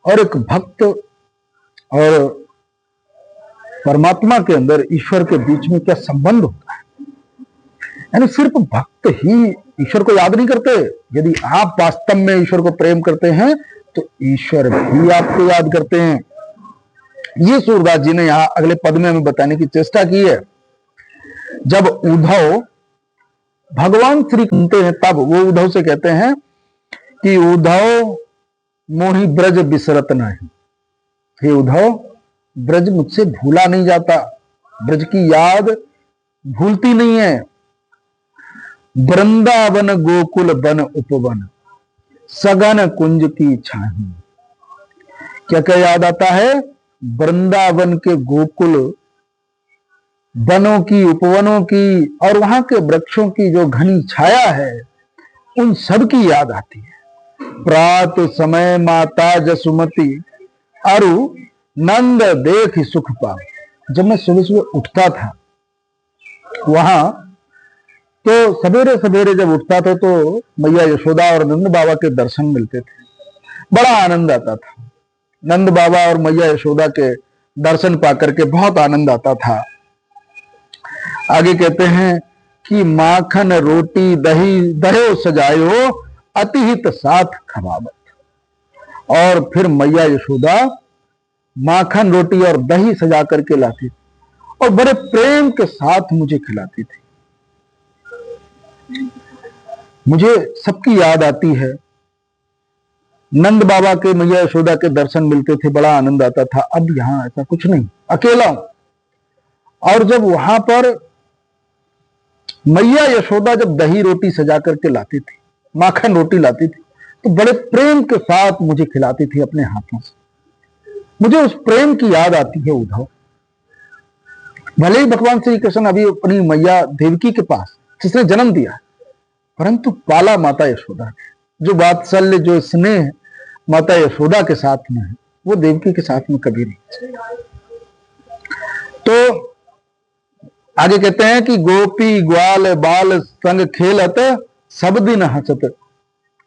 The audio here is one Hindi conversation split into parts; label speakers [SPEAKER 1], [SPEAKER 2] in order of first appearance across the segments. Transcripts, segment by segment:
[SPEAKER 1] और एक भक्त और परमात्मा के अंदर, ईश्वर के बीच में क्या संबंध होता है। यानी सिर्फ भक्त ही ईश्वर को याद नहीं करते। यदि आप वास्तव में ईश्वर को प्रेम करते हैं तो ईश्वर भी आपको याद करते हैं। ये सूरदास जी ने यहां अगले पद में हमें बताने की चेष्टा की है। जब उद्धव भगवान श्री सुनते हैं तब वो उद्धव से कहते हैं कि उद्धव मोहि ब्रज बिसरत नहीं। हे उद्धव, ब्रज मुझसे भूला नहीं जाता, ब्रज की याद भूलती नहीं है। वृंदावन गोकुल बन उपवन सगन कुंज की छाही। क्या क्या याद आता है? वृंदावन के गोकुल, वनों की, उपवनों की और वहां के वृक्षों की जो घनी छाया है, उन सब की याद आती है। प्रात समय माता जसुमती अरु नंद देख सुख पाओ। जब मैं सुबह सुबह उठता था वहां, तो सवेरे सवेरे जब उठता था तो मैया यशोदा और नंद बाबा के दर्शन मिलते थे, बड़ा आनंद आता था। नंद बाबा और मैया यशोदा के दर्शन पाकर के बहुत आनंद आता था। आगे कहते हैं कि माखन रोटी दही दहो सजायो अतिहित साथ खवावत। और फिर मैया यशोदा माखन रोटी और दही सजा करके लाती थी और बड़े प्रेम के साथ मुझे खिलाती थी। मुझे सबकी याद आती है। नंद बाबा के, मैया यशोदा के दर्शन मिलते थे, बड़ा आनंद आता था। अब यहां ऐसा कुछ नहीं, अकेला हूं। और जब वहां पर मैया यशोदा जब दही रोटी सजा करके लाती थी, माखन रोटी लाती थी, तो बड़े प्रेम के साथ मुझे खिलाती थी अपने हाथों से। मुझे उस प्रेम की याद आती है उद्धव। भले ही भगवान श्री कृष्ण अभी अपनी मैया देवकी के पास, जिसने जन्म दिया, परंतु पाला माता यशोदा ने। जो वात्सल्य, जो स्नेह माता यशोदा के साथ में है, वो देवकी के साथ में कभी नहीं। तो आगे कहते हैं कि गोपी ग्वाल बाल संग खेलत सब दिन हंसत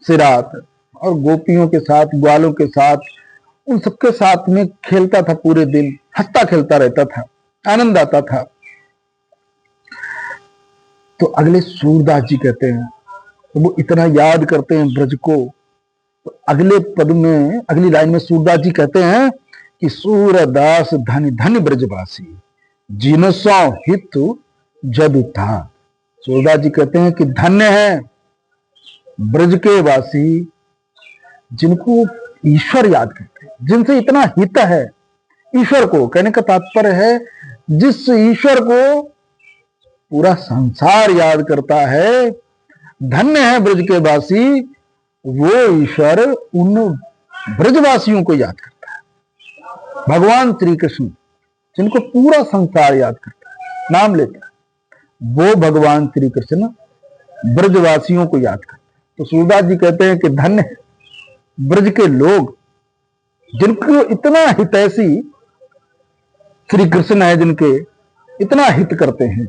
[SPEAKER 1] सिरात। और गोपियों के साथ, ग्वालों के साथ, उन सबके साथ में खेलता था, पूरे दिन हंसता खेलता रहता था, आनंद आता था। तो अगले सूरदास जी कहते हैं, तो वो इतना याद करते हैं ब्रज को। तो अगले पद में, अगली लाइन में सूरदास जी कहते हैं कि सूरदास धन धन ब्रजवासी जिनसो हित जदु था। सूरदास जी कहते हैं कि धन्य है ब्रज के वासी जिनको ईश्वर याद करते हैं, जिनसे इतना हित है। ईश्वर को कहने का तात्पर्य है जिस ईश्वर को पूरा संसार याद करता है। धन्य है ब्रज के वासी, वो ईश्वर उन ब्रजवासियों को याद करता है। भगवान श्री कृष्ण जिनको पूरा संसार याद करता है, नाम लेता है, वो भगवान श्री कृष्ण ब्रजवासियों को याद करता है। तो सूरदास जी कहते हैं कि धन्य है ब्रज के लोग जिनको इतना हितैषी श्री कृष्ण है, जिनके इतना हित करते हैं।